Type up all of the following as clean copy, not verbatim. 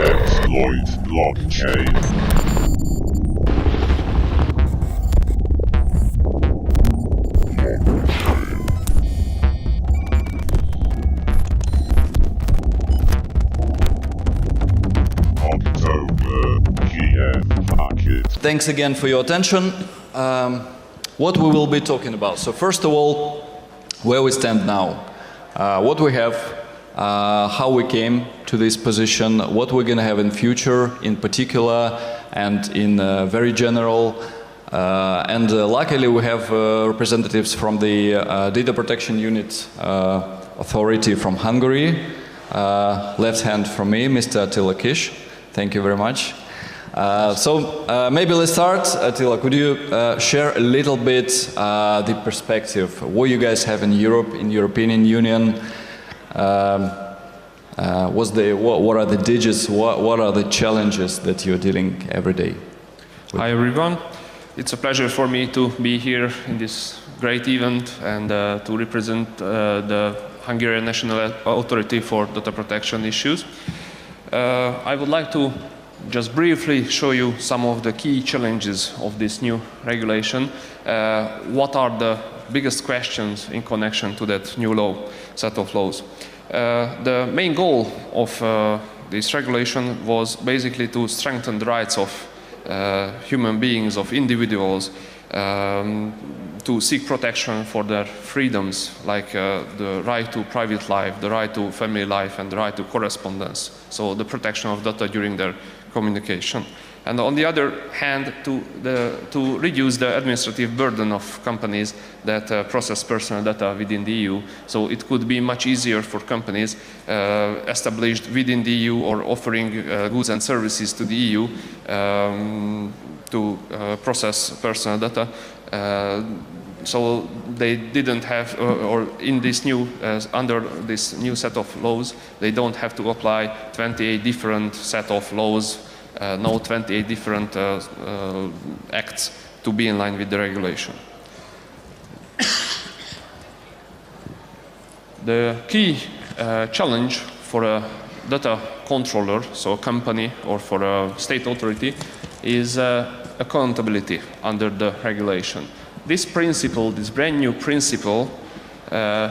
Exploit blockchain. Thanks again for your attention. What we will be talking about. So first of all, where we stand now, what we have, how we came to this position, what we're going to have in future in particular and in very general. And luckily we have representatives from the Data Protection Unit Authority from Hungary. Left hand from me, Mr. Attila Kish. Thank you very much. Maybe let's start. Attila, could you share a little bit the perspective, what you guys have in Europe, in European Union? What are the digits, what are the challenges that you're dealing every day with? Hi everyone. It's a pleasure for me to be here in this great event and to represent the Hungarian National Authority for Data Protection issues. I would like to just briefly show you some of the key challenges of this new regulation. What are the biggest questions in connection to that new set of laws? The main goal of this regulation was basically to strengthen the rights of human beings, of individuals, to seek protection for their freedoms, like the right to private life, the right to family life, and the right to correspondence. So the protection of data during their communication. And on the other hand, to reduce the administrative burden of companies that process personal data within the EU. So it could be much easier for companies established within the EU or offering goods and services to the EU to process personal data. So they didn't have, or in this new, under this new set of laws, they don't have to apply 28 different set of laws, no 28 different acts to be in line with the regulation. The key challenge for a data controller, so a company or for a state authority, is accountability under the regulation. This principle, this brand new principle,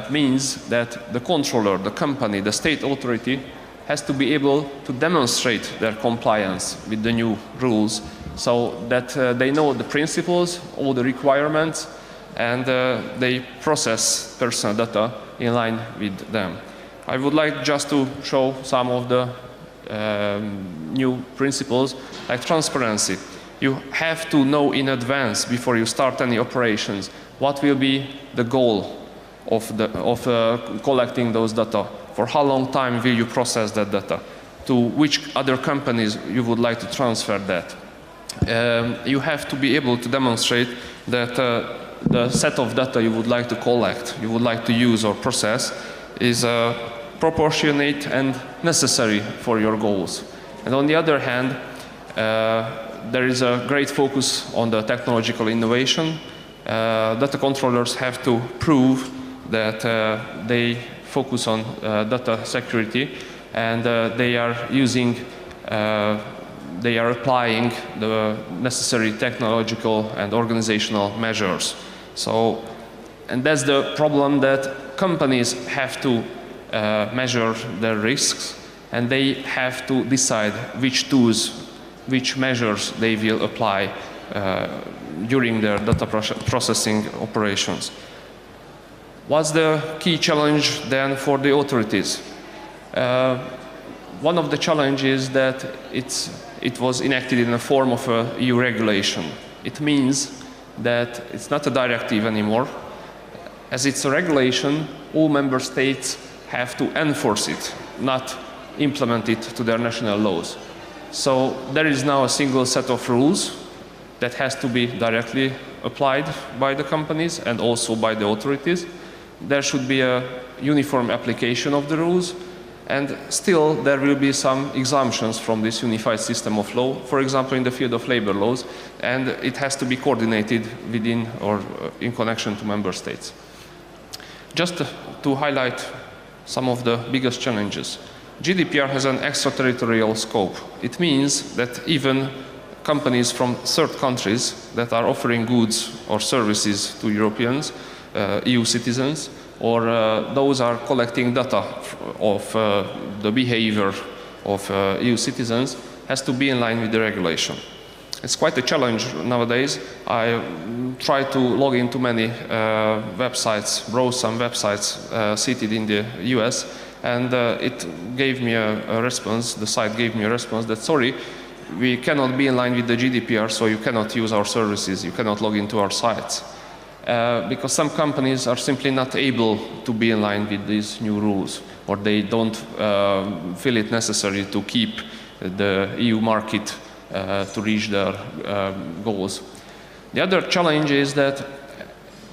means that the controller, the company, the state authority has to be able to demonstrate their compliance with the new rules so that they know the principles, all the requirements, and they process personal data in line with them. I would like just to show some of the new principles, like transparency. You have to know in advance, before you start any operations, what will be the goal of collecting those data. For how long time will you process that data? To which other companies you would like to transfer that? You have to be able to demonstrate that the set of data you would like to collect, you would like to use or process, is proportionate and necessary for your goals. And on the other hand, there is a great focus on the technological innovation. Data controllers have to prove that they focus on data security and they are applying the necessary technological and organizational measures. So, and that's the problem, that companies have to measure their risks and they have to decide which tools, which measures they will apply during their data processing operations. What's the key challenge then for the authorities? One of the challenges is that it was enacted in the form of a EU regulation. It means that it's not a directive anymore. As it's a regulation, all member states have to enforce it, not implement it to their national laws. So there is now a single set of rules that has to be directly applied by the companies and also by the authorities. There should be a uniform application of the rules, and still there will be some exemptions from this unified system of law, for example in the field of labor laws, and it has to be coordinated within or in connection to member states. Just to highlight some of the biggest challenges. GDPR has an extraterritorial scope. It means that even companies from third countries that are offering goods or services to Europeans, EU citizens, or those are collecting data of the behavior of EU citizens, has to be in line with the regulation. It's quite a challenge nowadays. I try to log into many websites, browse some websites seated in the US, and it gave me a response, the site gave me a response that, sorry, we cannot be in line with the GDPR, so you cannot use our services, you cannot log into our sites. Because some companies are simply not able to be in line with these new rules, or they don't feel it necessary to keep the EU market to reach their goals. The other challenge is that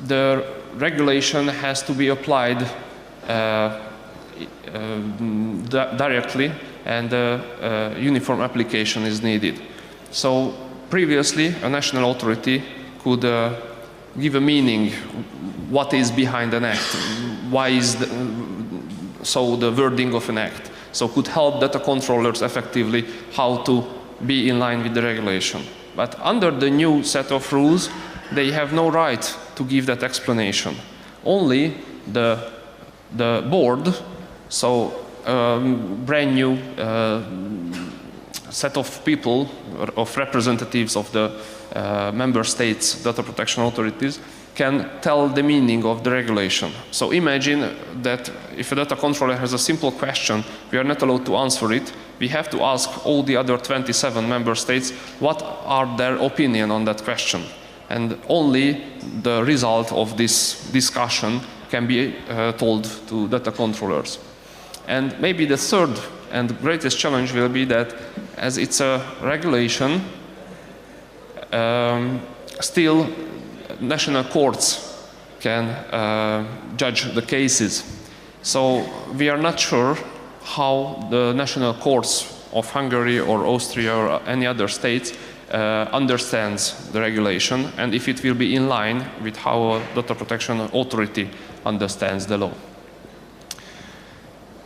the regulation has to be applied directly, and uniform application is needed. So previously, a national authority could give a meaning, what is behind an act, why is the wording of an act. So could help data controllers effectively how to be in line with the regulation. But under the new set of rules, they have no right to give that explanation. Only the board, so brand new set of people, of representatives of the member states data protection authorities, can tell the meaning of the regulation. So imagine that if a data controller has a simple question, we are not allowed to answer it. We have to ask all the other 27 member states what are their opinion on that question. And only the result of this discussion can be told to data controllers. And maybe the third and greatest challenge will be that as it's a regulation, still national courts can judge the cases. So we are not sure how the national courts of Hungary or Austria or any other states understands the regulation, and if it will be in line with how a data protection authority understands the law.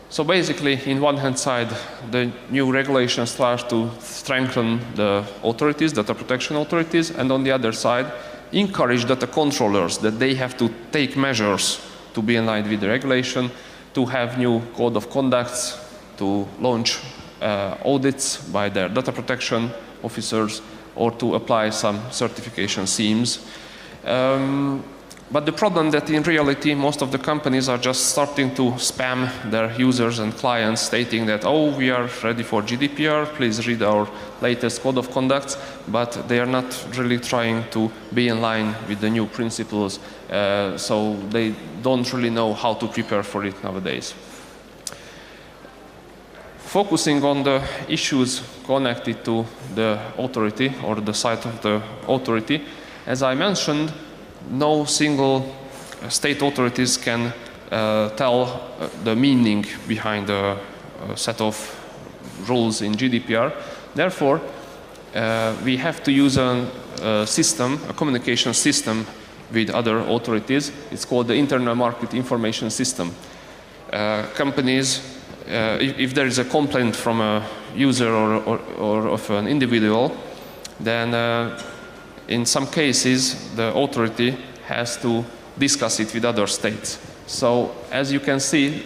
So basically, in one hand side, the new regulations try to strengthen the authorities, data protection authorities, and on the other side, encourage data controllers that they have to take measures to be in line with the regulation, to have new code of conducts, to launch audits by their data protection officers, or to apply some certification schemes. But the problem that in reality most of the companies are just starting to spam their users and clients stating that, oh, we are ready for GDPR, please read our latest code of conduct, but they are not really trying to be in line with the new principles, so they don't really know how to prepare for it nowadays. Focusing on the issues connected to the authority or the site of the authority, as I mentioned, no single state authorities can tell the meaning behind a set of rules in GDPR. Therefore, we have to use a system, a communication system with other authorities. It's called the Internal Market Information System. Companies, if there is a complaint from a user or of an individual, then in some cases, the authority has to discuss it with other states. So, as you can see,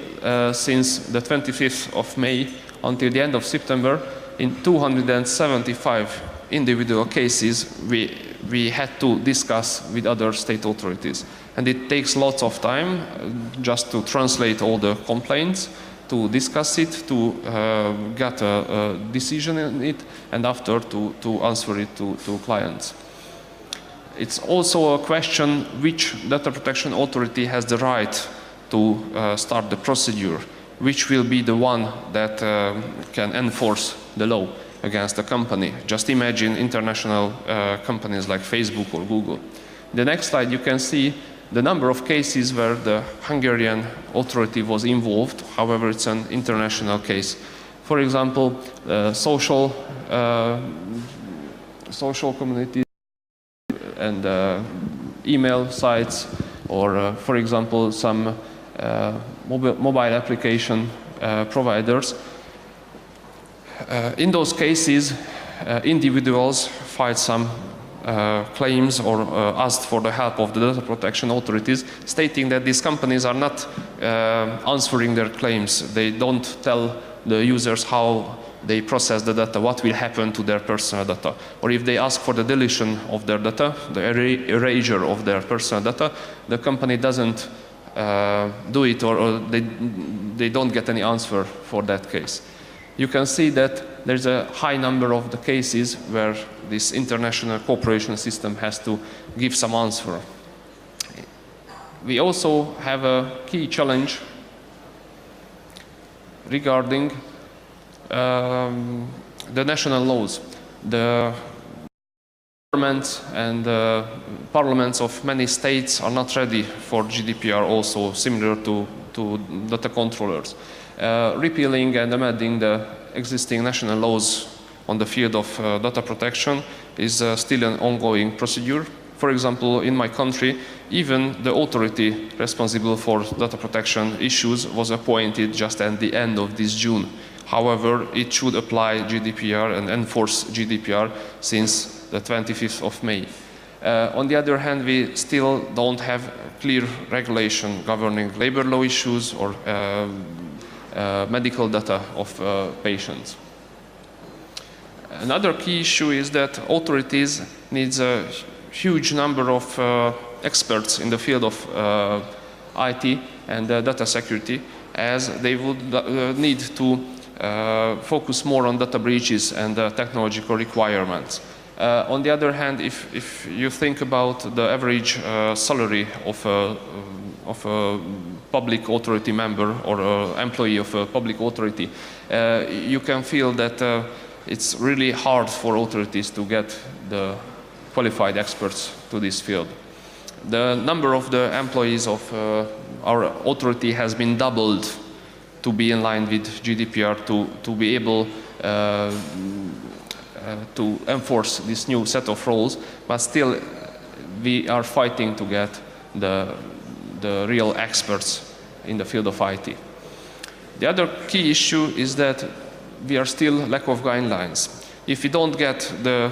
since the 25th of May until the end of September, in 275 individual cases, we had to discuss with other state authorities. And it takes lots of time just to translate all the complaints, to discuss it, to get a decision in it, and after to answer it to clients. It's also a question which data protection authority has the right to start the procedure, which will be the one that can enforce the law against the company. Just imagine international companies like Facebook or Google. The next slide you can see the number of cases where the Hungarian authority was involved. However, it's an international case. For example, social communities and email sites, or for example some mobile application providers. In those cases, individuals filed some claims or asked for the help of the data protection authorities, stating that these companies are not answering their claims. They don't tell the users how they process the data, what will happen to their personal data. Or if they ask for the deletion of their data, the erasure of their personal data, the company doesn't do it, or they don't get any answer for that case. You can see that there's a high number of the cases where this international cooperation system has to give some answer. We also have a key challenge regarding the national laws. The governments and parliaments of many states are not ready for GDPR, also similar to data controllers. Repealing and amending the existing national laws on the field of data protection is still an ongoing procedure. For example, in my country, even the authority responsible for data protection issues was appointed just at the end of this June. However, it should apply GDPR and enforce GDPR since the 25th of May. On the other hand, we still don't have clear regulation governing labor law issues or medical data of patients. Another key issue is that authorities need a huge number of experts in the field of IT and data security, as they would need to focus more on data breaches and technological requirements. On the other hand, if you think about the average salary of a public authority member or employee of a public authority, you can feel that it's really hard for authorities to get the qualified experts to this field. The number of the employees of our authority has been doubled to be in line with GDPR, to be able to enforce this new set of rules, but still we are fighting to get the real experts in the field of IT. The other key issue is that we are still lack of guidelines. If we don't get the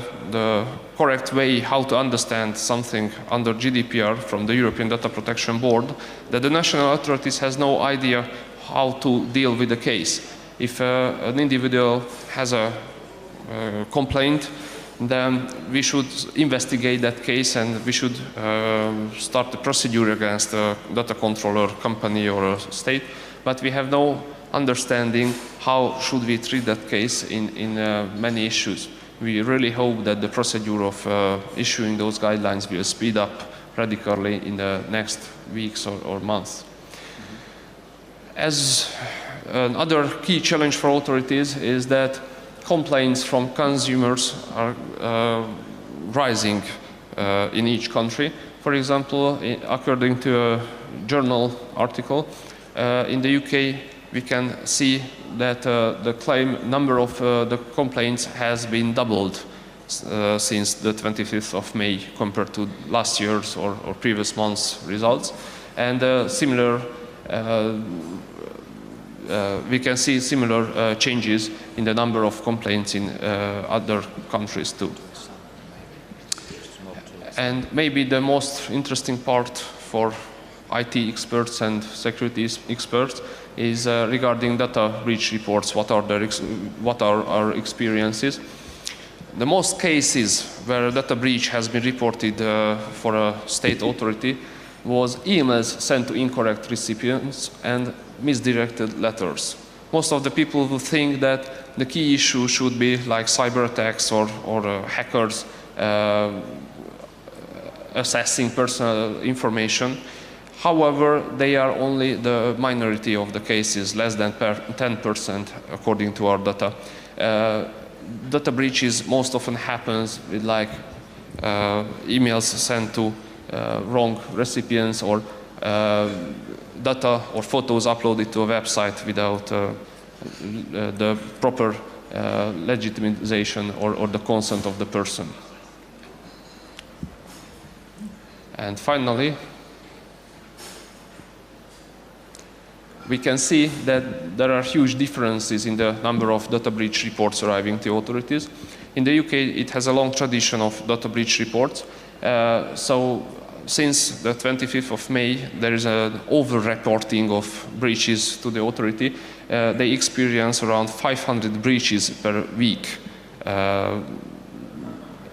correct way how to understand something under GDPR from the European Data Protection Board, that the national authorities has no idea how to deal with the case. If an individual has a complaint, then we should investigate that case and we should start the procedure against a data controller company or a state, but we have no understanding how should we treat that case in many issues. We really hope that the procedure of issuing those guidelines will speed up radically in the next weeks or months. As another key challenge for authorities is that complaints from consumers are rising in each country. For example, according to a journal article, in the UK we can see that the claim number of the complaints has been doubled since the 25th of May compared to last year's or previous month's results. And similar we can see similar changes in the number of complaints in other countries too. And maybe the most interesting part for IT experts and security experts is regarding data breach reports. What are our experiences? The most cases where a data breach has been reported for a state authority was emails sent to incorrect recipients and misdirected letters. Most of the people who think that the key issue should be like cyber attacks or hackers assessing personal information. However, they are only the minority of the cases, less than 10% according to our data. Data breaches most often happens with like emails sent to wrong recipients or data or photos uploaded to a website without the proper legitimization or the consent of the person. And finally, we can see that there are huge differences in the number of data breach reports arriving to authorities. In the UK, it has a long tradition of data breach reports. So since the 25th of May, there is an over-reporting of breaches to the authority. They experience around 500 breaches per week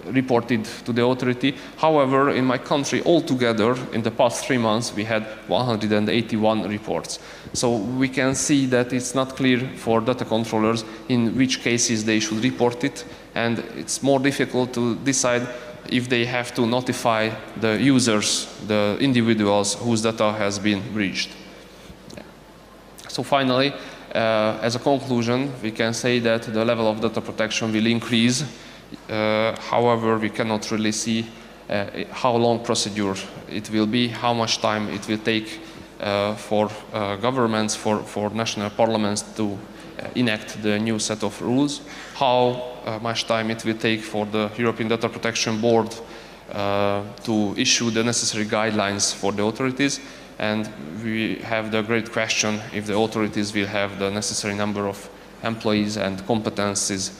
reported to the authority. However, in my country altogether, in the past 3 months, we had 181 reports. So we can see that it's not clear for data controllers in which cases they should report it, and it's more difficult to decide if they have to notify the users, the individuals whose data has been breached. So finally, as a conclusion, we can say that the level of data protection will increase. However, we cannot really see how long procedure it will be, how much time it will take for governments, for national parliaments to enact the new set of rules, how much time it will take for the European Data Protection Board to issue the necessary guidelines for the authorities. And we have the great question if the authorities will have the necessary number of employees and competencies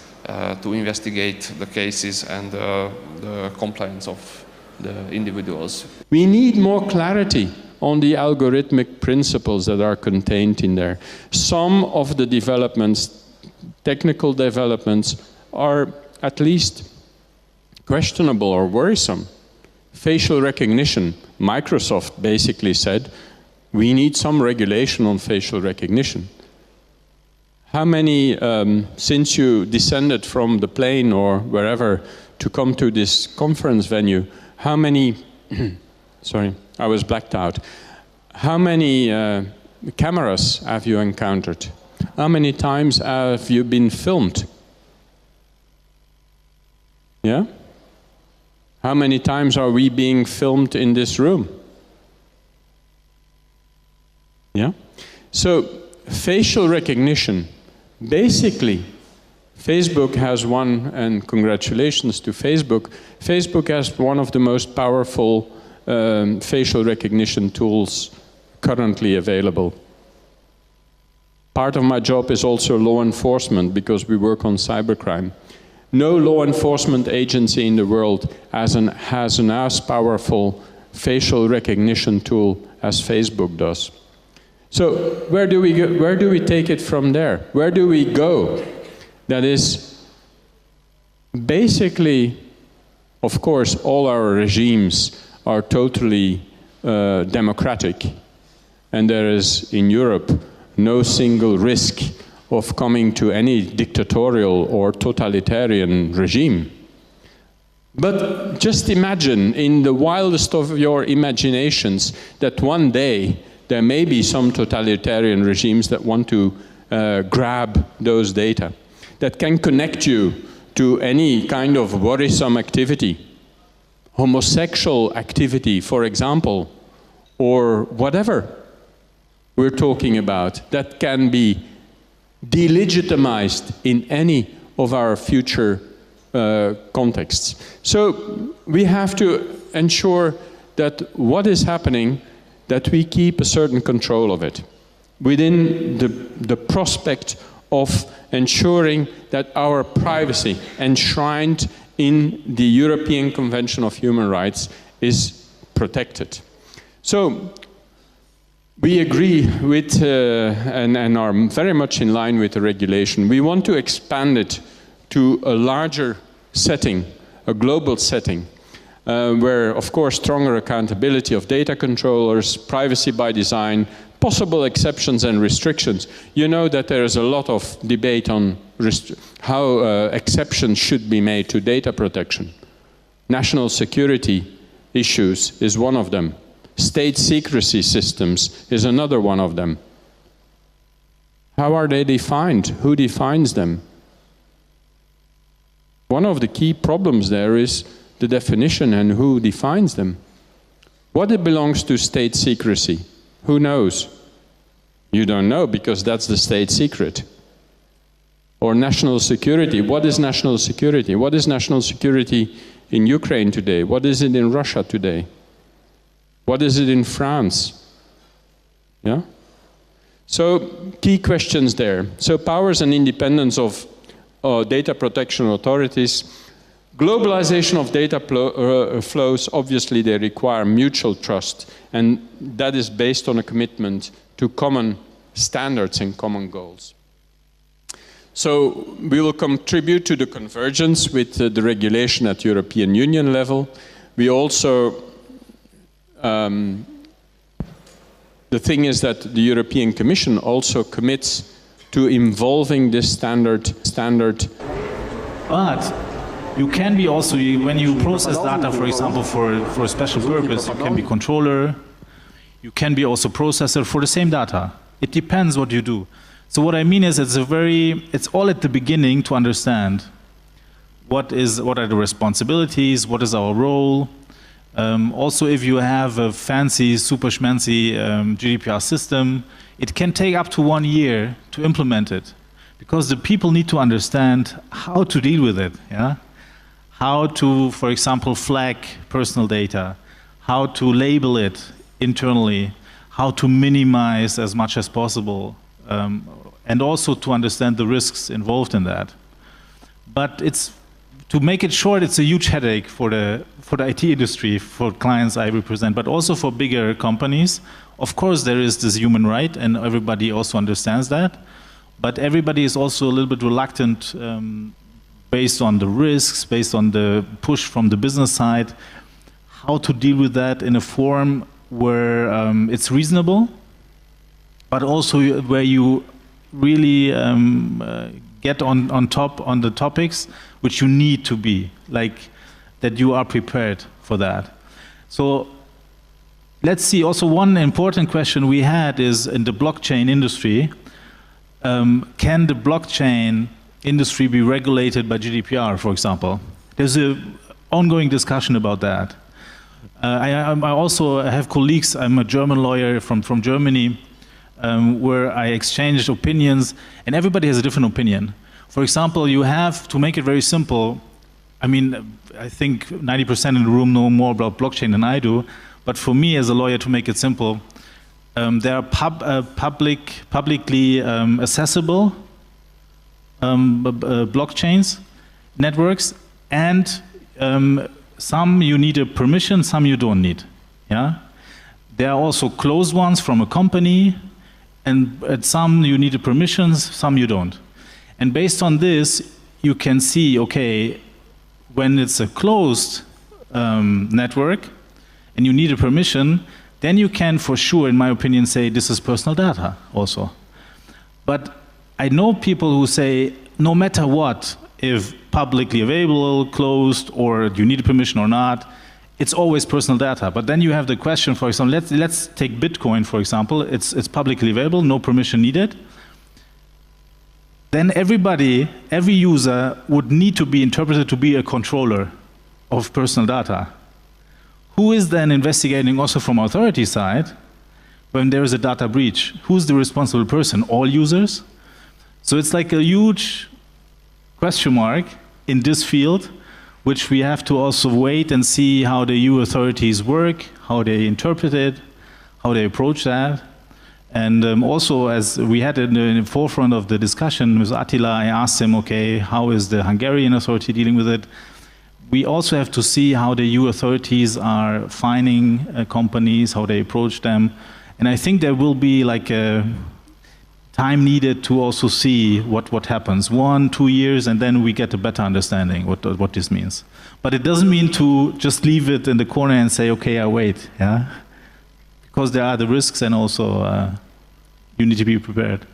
to investigate the cases and the complaints of the individuals. We need more clarity on the algorithmic principles that are contained in there. Some of the developments, technical developments, are at least questionable or worrisome. Facial recognition, Microsoft basically said, we need some regulation on facial recognition. How many, since you descended from the plane or wherever to come to this conference venue, how many, sorry, I was blacked out. How many cameras have you encountered? How many times have you been filmed? Yeah? How many times are we being filmed in this room? Yeah? So, facial recognition, basically, Facebook has one, and congratulations to Facebook. Facebook has one of the most powerful facial recognition tools currently available. Part of my job is also law enforcement because we work on cybercrime. No law enforcement agency in the world has an as powerful facial recognition tool as Facebook does. So where do we go, where do we take it from there? Where do we go? That is, basically, of course, all our regimes are totally democratic, and there is, in Europe, no single risk of coming to any dictatorial or totalitarian regime. But just imagine, in the wildest of your imaginations, that one day there may be some totalitarian regimes that want to grab those data, that can connect you to any kind of worrisome activity, homosexual activity, for example, or whatever we're talking about, that can be delegitimized in any of our future contexts. So we have to ensure that what is happening, that we keep a certain control of it within the prospect of ensuring that our privacy enshrined in the European Convention of Human Rights is protected. So we agree with and are very much in line with the regulation. We want to expand it to a larger setting, a global setting, where, of course, stronger accountability of data controllers, privacy by design, possible exceptions and restrictions. You know that there is a lot of debate on how exceptions should be made to data protection. National security issues is one of them. State secrecy systems is another one of them. How are they defined? Who defines them? One of the key problems there is the definition and who defines them. What belongs to state secrecy? Who knows? You don't know because that's the state secret. Or national security. What is national security? What is national security in Ukraine today? What is it in Russia today? What is it in France? Yeah? So key questions there. So powers and independence of data protection authorities. Globalization of data flows, obviously they require mutual trust, and that is based on a commitment to common standards and common goals. So we will contribute to the convergence with the regulation at European Union level. We also, the thing is that the European Commission also commits to involving this standard. But you can be also, when you process data, for example, for a special purpose, you can be controller, you can be also processor for the same data. It depends what you do. So what I mean is it's all at the beginning to understand what are the responsibilities, what is our role. Also, if you have a fancy, super schmancy GDPR system, it can take up to 1 year to implement it, because the people need to understand how to deal with it. Yeah? How to, for example, flag personal data, how to label it internally, how to minimize as much as possible, and also to understand the risks involved in that. But to make it short, it's a huge headache for the IT industry, for clients I represent, but also for bigger companies. Of course, there is this human right, and everybody also understands that. But everybody is also a little bit reluctant, based on the risks, based on the push from the business side, how to deal with that in a form where it's reasonable, but also where you really get on top on the topics which you need to be, like that you are prepared for that. So let's see, also one important question we had is in the blockchain industry, can the blockchain industry be regulated by GDPR, for example? There's an ongoing discussion about that. I also have colleagues, I'm a German lawyer from Germany, where I exchanged opinions, and everybody has a different opinion. For example, you have, to make it very simple, I mean, I think 90% in the room know more about blockchain than I do, but for me as a lawyer, to make it simple, there are publicly accessible blockchains, networks, and some you need a permission, some you don't need. Yeah? There are also closed ones from a company, and at some you need a permissions, some you don't. And based on this, you can see, okay, when it's a closed network and you need a permission, then you can for sure, in my opinion, say this is personal data also. But I know people who say, no matter what, if publicly available, closed, or you need a permission or not, it's always personal data. But then you have the question, for example, let's take Bitcoin, for example. It's publicly available, no permission needed. Then every user would need to be interpreted to be a controller of personal data. Who is then investigating also from authority side when there is a data breach? Who's the responsible person? All users? So it's like a huge question mark in this field, which we have to also wait and see how the EU authorities work, how they interpret it, how they approach that. And also, as we had in the forefront of the discussion with Attila, I asked him, okay, how is the Hungarian authority dealing with it? We also have to see how the EU authorities are fining companies, how they approach them. And I think there will be like a time needed to also see what happens. 1, 2 years, and then we get a better understanding what this means. But it doesn't mean to just leave it in the corner and say, okay, I wait, yeah? Because there are the risks, and also you need to be prepared.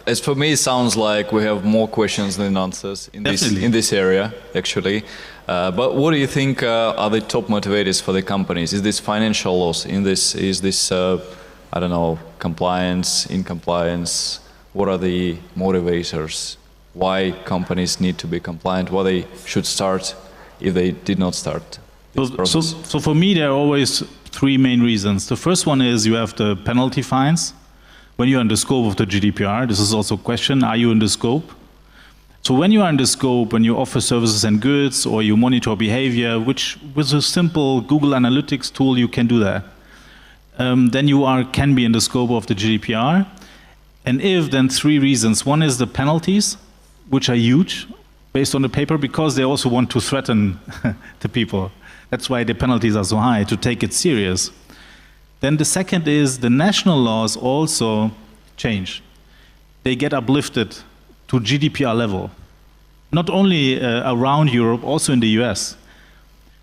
As for me, it sounds like we have more questions than answers in this area, actually. But what do you think are the top motivators for the companies? Is this financial loss? Is this I don't know, compliance, in-compliance? What are the motivators? Why companies need to be compliant? Why they should start if they did not start this process? So for me, there are always 3 main reasons. The first one is you have the penalty fines. When you're in the scope of the GDPR, this is also a question, are you in the scope? So when you are in the scope, when you offer services and goods, or you monitor behavior, which with a simple Google Analytics tool, you can do that. then you can be in the scope of the GDPR. And if, then 3 reasons. One is the penalties, which are huge, based on the paper, because they also want to threaten the people. That's why the penalties are so high, to take it serious. Then the second is the national laws also change. They get uplifted to GDPR level. Not only around Europe, also in the US.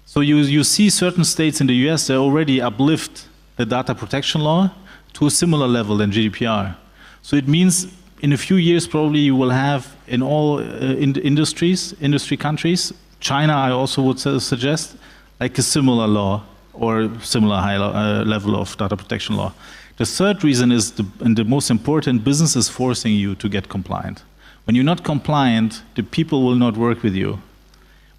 So you see certain states in the US, they already uplift the data protection law to a similar level than GDPR. So it means in a few years probably you will have in all industry countries, China I also would suggest, like a similar law or similar high level of data protection law. The third reason is, and the most important, business is forcing you to get compliant. When you're not compliant, the people will not work with you.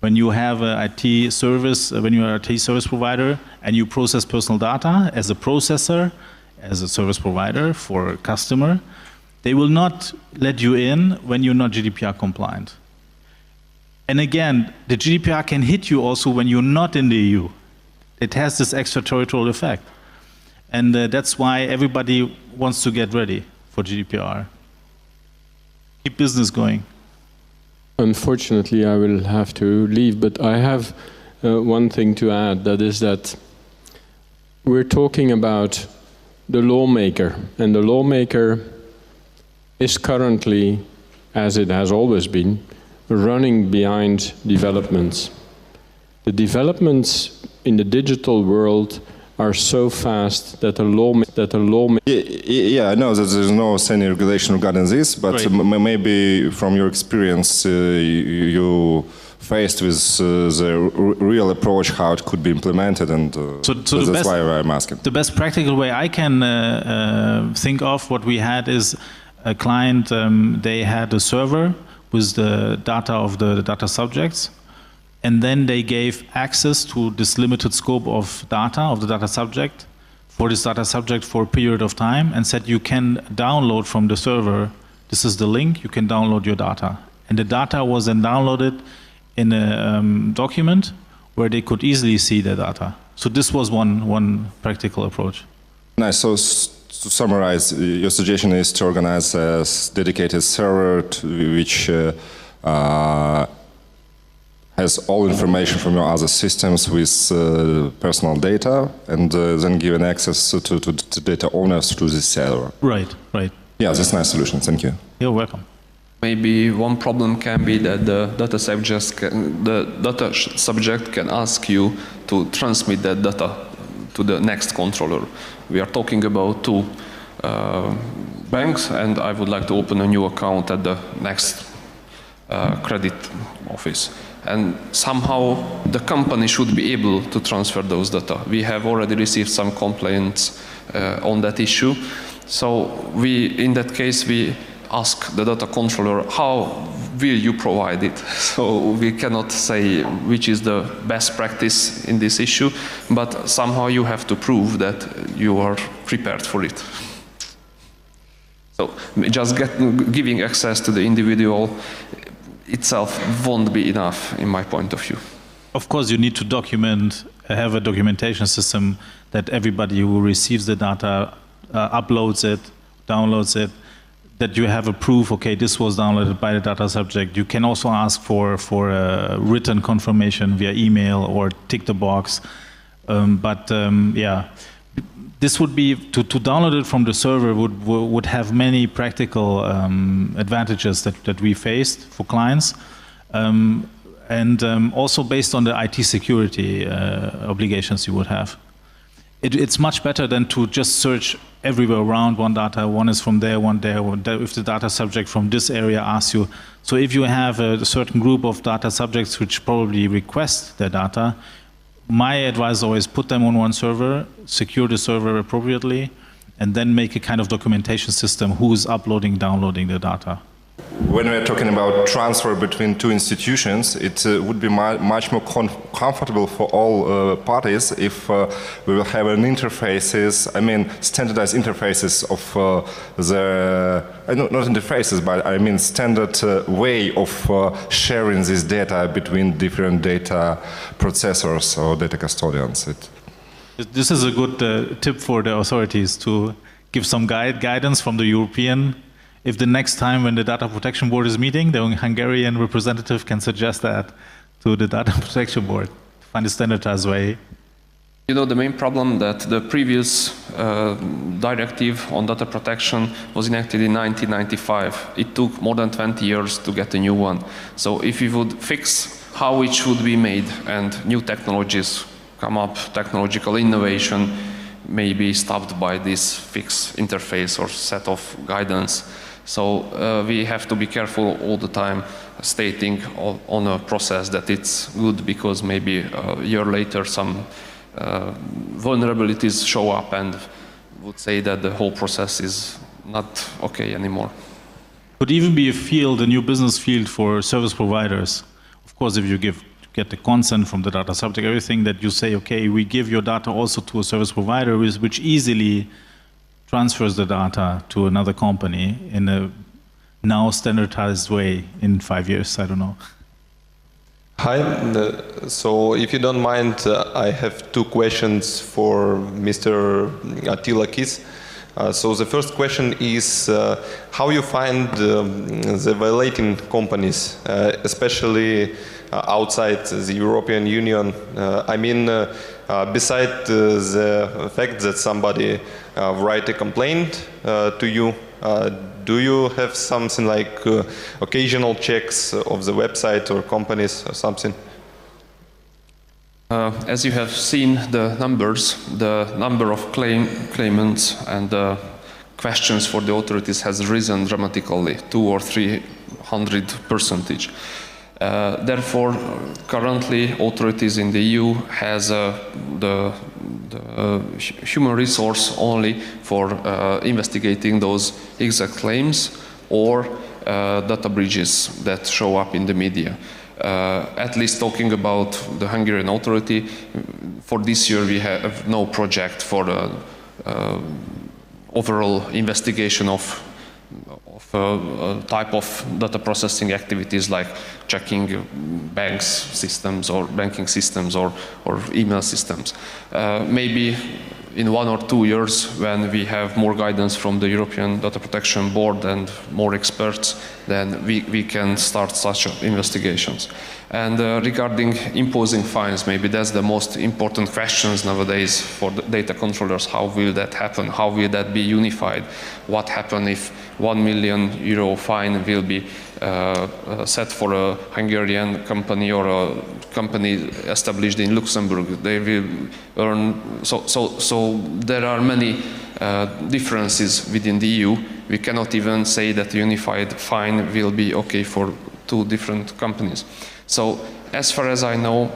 When you have an IT service, when you're an IT service provider and you process personal data as a processor, as a service provider for a customer, they will not let you in when you're not GDPR compliant. And again, the GDPR can hit you also when you're not in the EU. It has this extraterritorial effect. And that's why everybody wants to get ready for GDPR. Keep business going. Unfortunately, I will have to leave, but I have one thing to add, that is that we're talking about the lawmaker, and the lawmaker is currently, as it has always been, running behind developments. The developments in the digital world are so fast that a lawmaker... Yeah, I know that there's no any regulation regarding this, but right. Maybe from your experience you faced with the real approach, how it could be implemented, and so that's why I'm asking. The best practical way I can think of what we had is a client, they had a server with the data of the data subjects, and then they gave access to this limited scope of data of the data subject for this data subject for a period of time, and said you can download from the server, this is the link, you can download your data. And the data was then downloaded in a document where they could easily see the data. So this was one practical approach. Nice. So to summarize, your suggestion is to organize a dedicated server which has all information from your other systems with personal data, and then give an access to data owners through this server. Right, right. Yeah, that's a nice solution. Thank you. You're welcome. Maybe one problem can be that the data subject can ask you to transmit that data to the next controller. We are talking about 2 banks, and I would like to open a new account at the next credit office. And somehow the company should be able to transfer those data. We have already received some complaints on that issue. So in that case, we ask the data controller, how will you provide it? So we cannot say which is the best practice in this issue, but somehow you have to prove that you are prepared for it. So just giving access to the individual itself won't be enough, in my point of view. Of course, you need to have a documentation system that everybody who receives the data uploads it, downloads it, that you have a proof, okay, this was downloaded by the data subject. You can also ask for a written confirmation via email or tick the box. Yeah, this would be, to download it from the server would have many practical advantages that we faced for clients. Also based on the IT security obligations you would have. It's much better than to just search everywhere around one data, one is from there, one there, if the data subject from this area asks you. So if you have a certain group of data subjects which probably request their data, my advice is always put them on one server, secure the server appropriately, and then make a kind of documentation system who is uploading, downloading the data. When we're talking about transfer between 2 institutions, it would be much more comfortable for all parties if we will have standardized interfaces of not interfaces, but I mean standard way of sharing this data between different data processors or data custodians. This is a good tip for the authorities to give some guidance from the European. If the next time when the Data Protection Board is meeting, the Hungarian representative can suggest that to the Data Protection Board, to find a standardized way. You know, the main problem that the previous directive on data protection was enacted in 1995. It took more than 20 years to get a new one. So if we would fix how it should be made and new technologies come up, technological innovation may be stopped by this fixed interface or set of guidance. So we have to be careful all the time stating on a process that it's good because maybe a year later some vulnerabilities show up and would say that the whole process is not okay anymore. Could even be a field, a new business field for service providers. Of course, if you get the consent from the data subject, everything that you say, okay, we give your data also to a service provider, which easily transfers the data to another company in a now standardized way in 5 years, I don't know. Hi, so if you don't mind, I have two questions for Mr. Attila Kis. So the first question is how you find the violating companies, especially outside the European Union. I mean, beside the fact that somebody write a complaint to you, do you have something like occasional checks of the website or companies or something? As you have seen the numbers, the number of claimants and the questions for the authorities has risen dramatically, 200 or 300%. Therefore, currently, authorities in the EU has the human resource only for investigating those exact claims or data breaches that show up in the media. At least talking about the Hungarian authority, for this year we have no project for the overall investigation of type of data processing activities like checking banks systems or banking systems or email systems. Maybe in 1 or 2 years when we have more guidance from the European Data Protection Board and more experts, then we can start such investigations. And regarding imposing fines, maybe that's the most important questions nowadays for the data controllers. How will that happen? How will that be unified? What happens if €1 million fine will be set for a Hungarian company or a company established in Luxembourg? They will earn, so there are many differences within the EU. We cannot even say that the unified fine will be okay for 2 different companies. So as far as I know,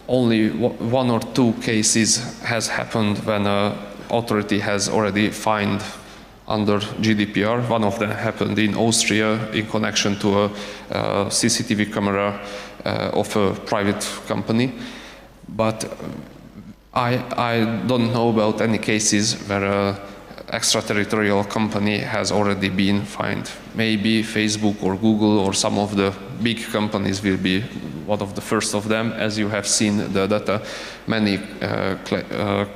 only 1 or 2 cases has happened when an authority has already fined under GDPR. One of them happened in Austria in connection to a CCTV camera of a private company. But I don't know about any cases where an extraterritorial company has already been fined. Maybe Facebook or Google or some of the big companies will be one of the first of them. As you have seen the data, many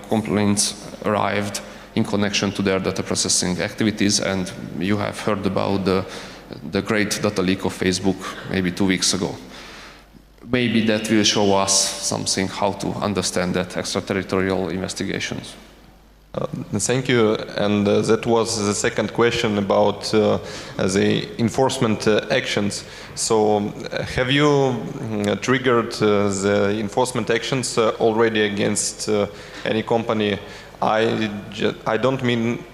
complaints arrived in connection to their data processing activities, and you have heard about the great data leak of Facebook maybe 2 weeks ago. Maybe that will show us something how to understand that extraterritorial investigations. Thank you. And that was the second question about the enforcement actions. So have you triggered the enforcement actions already against any company? I don't mean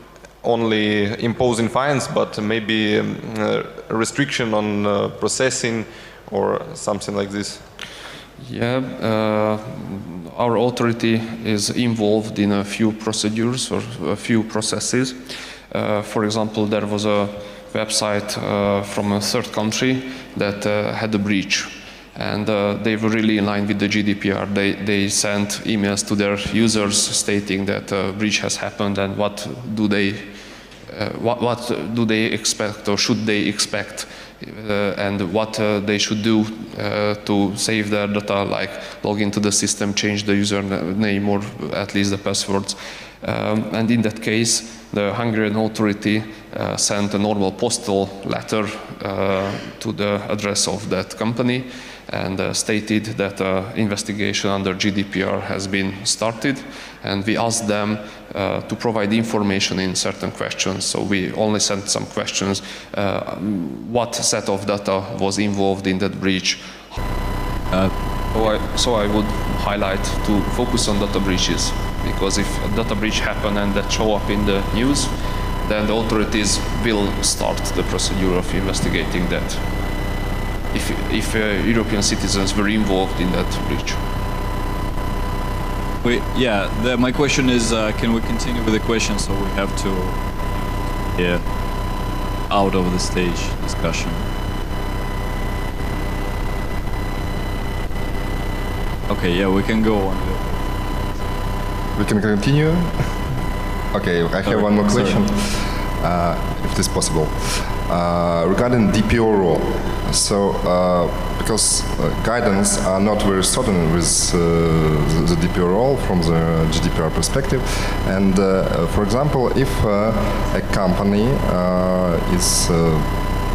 only imposing fines, but maybe restriction on processing or something like this. Yeah, our authority is involved in a few procedures or a few processes. For example, there was a website from a third country that had a breach. And they were really in line with the GDPR. They sent emails to their users stating that a breach has happened and what do they expect or should they expect and what they should do to save their data, like log into the system, change the username or at least the passwords. And in that case, the Hungarian authority sent a normal postal letter to the address of that company and stated that investigation under GDPR has been started, and we asked them to provide information in certain questions. So we only sent some questions, what set of data was involved in that breach. So I would highlight to focus on data breaches, because if a data breach happens and that show up in the news, then the authorities will start the procedure of investigating that, if European citizens were involved in that breach. My question is, can we continue with the question, so we have to out of the stage discussion. Okay, yeah, we can go on. We can continue? Okay, I have one more question, if it is possible. Regarding DPO role, so because guidance are not very certain with the DPO role from the GDPR perspective, and for example, if a company is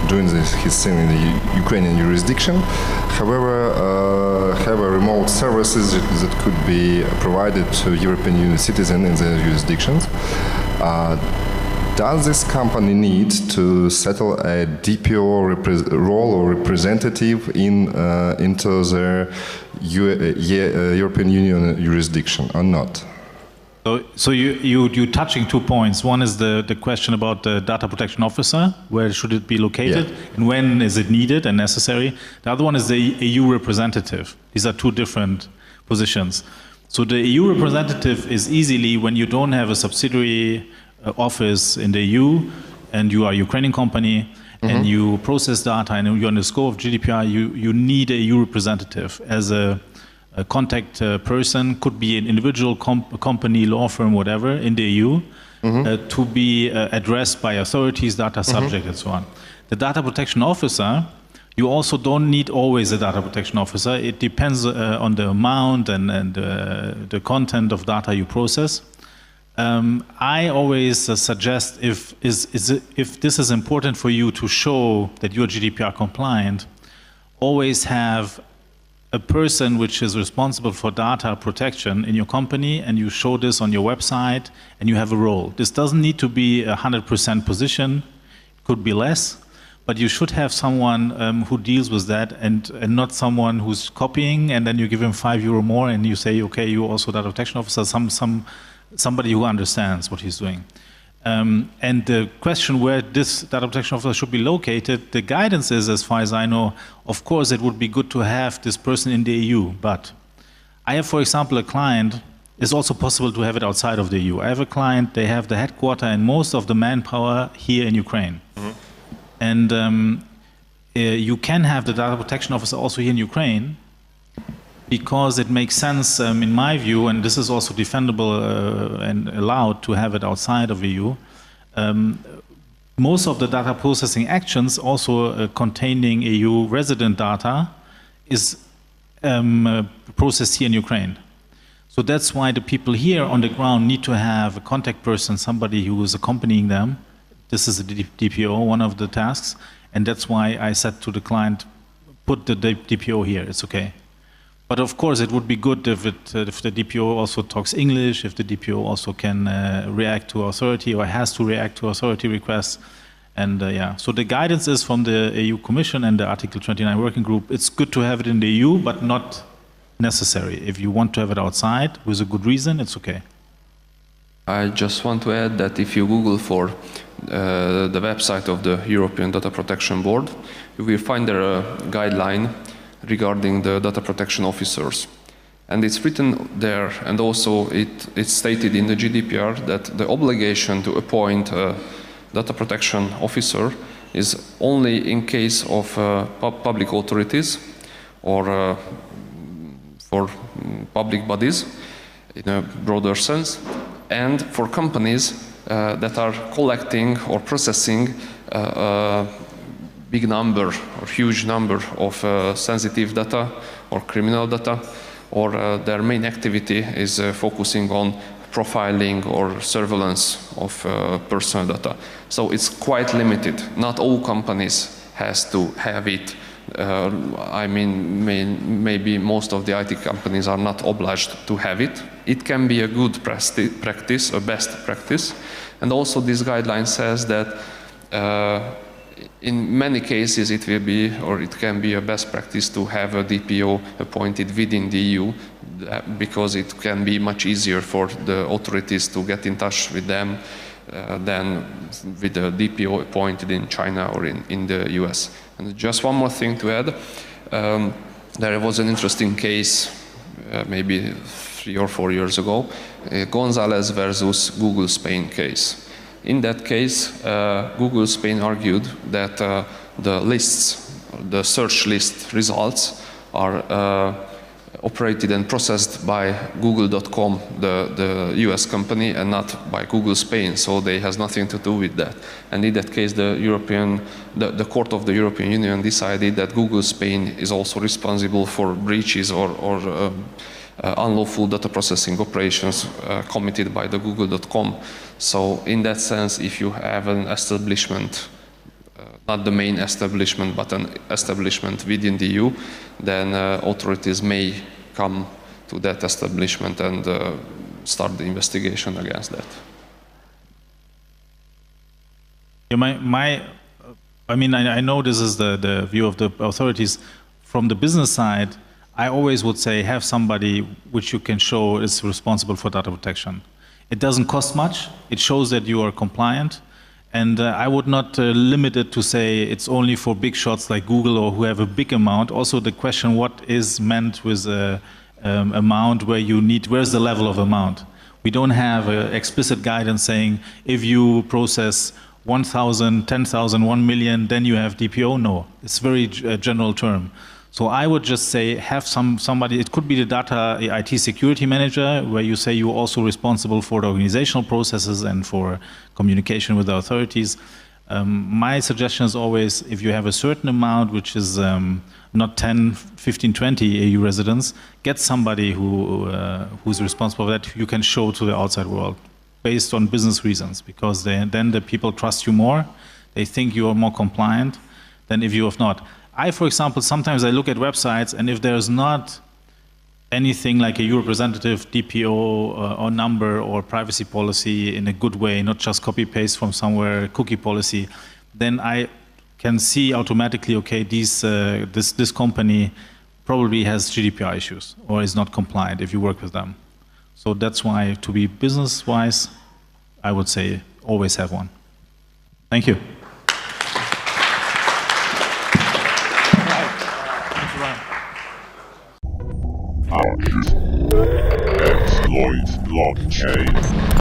doing his thing in the Ukrainian jurisdiction, however, have a remote services that could be provided to European Union citizens in their jurisdictions. Does this company need to settle a DPO role or representative into their European Union jurisdiction or not? So you're touching 2 points. One is the question about the data protection officer, where should it be located, and when is it needed and necessary. The other one is the EU representative. These are 2 different positions. So the EU representative is easily when you don't have a subsidiary office in the EU and you are a Ukrainian company and you process data and you're in the scope of GDPR, you need a EU representative as a contact person, could be an individual company, law firm, whatever, in the EU, to be addressed by authorities, data subject, and so on. The data protection officer, you also don't need always a data protection officer. It depends on the amount and the content of data you process. I always suggest if this is important for you to show that you're GDPR compliant, always have a person which is responsible for data protection in your company, and you show this on your website, and you have a role. This doesn't need to be a 100% position, it could be less, but you should have someone who deals with that, and not someone who's copying, and then you give him €5 more, and you say, okay, you're also data protection officer, somebody who understands what he's doing. And the question where this data protection officer should be located, the guidance is, as far as I know, of course it would be good to have this person in the EU, but I have, for example, a client, it's also possible to have it outside of the EU. I have a client, they have the headquarter and most of the manpower here in Ukraine. And you can have the data protection officer also here in Ukraine, because it makes sense, in my view, and this is also defendable and allowed to have it outside of EU. Most of the data processing actions, also containing EU resident data, is processed here in Ukraine. So that's why the people here on the ground need to have a contact person, somebody who is accompanying them. This is a DPO, one of the tasks, and that's why I said to the client, put the DPO here, it's okay. But of course, it would be good if the DPO also talks English, if the DPO also can react to authority or has to react to authority requests. And yeah, so the guidance is from the EU Commission and the Article 29 Working Group. It's good to have it in the EU, but not necessary. If you want to have it outside with a good reason, it's okay. I just want to add that if you Google for the website of the European Data Protection Board, you will find there a guideline regarding the data protection officers. And it's written there, and also it's stated in the GDPR that the obligation to appoint a data protection officer is only in case of public authorities or for public bodies in a broader sense, and for companies that are collecting or processing big number or huge number of sensitive data or criminal data, or their main activity is focusing on profiling or surveillance of personal data. So it's quite limited. Not all companies has to have it. I mean, maybe most of the IT companies are not obliged to have it. It can be a good practice, a best practice. And also this guideline says that in many cases it will be, or it can be a best practice to have a DPO appointed within the EU, because it can be much easier for the authorities to get in touch with them than with a DPO appointed in China or in the US. And just one more thing to add. There was an interesting case, maybe 3 or 4 years ago, Gonzalez versus Google Spain case. In that case, Google Spain argued that the lists, the search list results are operated and processed by Google.com, the US company, and not by Google Spain, so they has nothing to do with that. And in that case, the Court of the European Union decided that Google Spain is also responsible for breaches or unlawful data processing operations committed by the Google.com. So in that sense, if you have an establishment, not the main establishment, but an establishment within the EU, then authorities may come to that establishment and start the investigation against that. Yeah, I know this is the view of the authorities. From the business side, I always would say have somebody which you can show is responsible for data protection. It doesn't cost much. It shows that you are compliant. And I would not limit it to say it's only for big shots like Google or who have a big amount. Also the question, what is meant with amount where you need, where's the level of amount? We don't have explicit guidance saying if you process 1,000, 10,000, 1 million, then you have DPO. No, it's a very general term. So I would just say have somebody, it could be the data IT security manager, where you say you're also responsible for the organizational processes and for communication with the authorities. My suggestion is always, if you have a certain amount, which is not 10, 15, 20 EU residents, get somebody who's responsible for that, you can show to the outside world, based on business reasons, because then the people trust you more, they think you are more compliant than if you have not. For example, sometimes I look at websites, and if there's not anything like a EU representative, DPO, or number, or privacy policy in a good way, not just copy-paste from somewhere, cookie policy, then I can see automatically, okay, this company probably has GDPR issues, or is not compliant if you work with them. So that's why, to be business-wise, I would say always have one. Thank you. Exploit blockchain.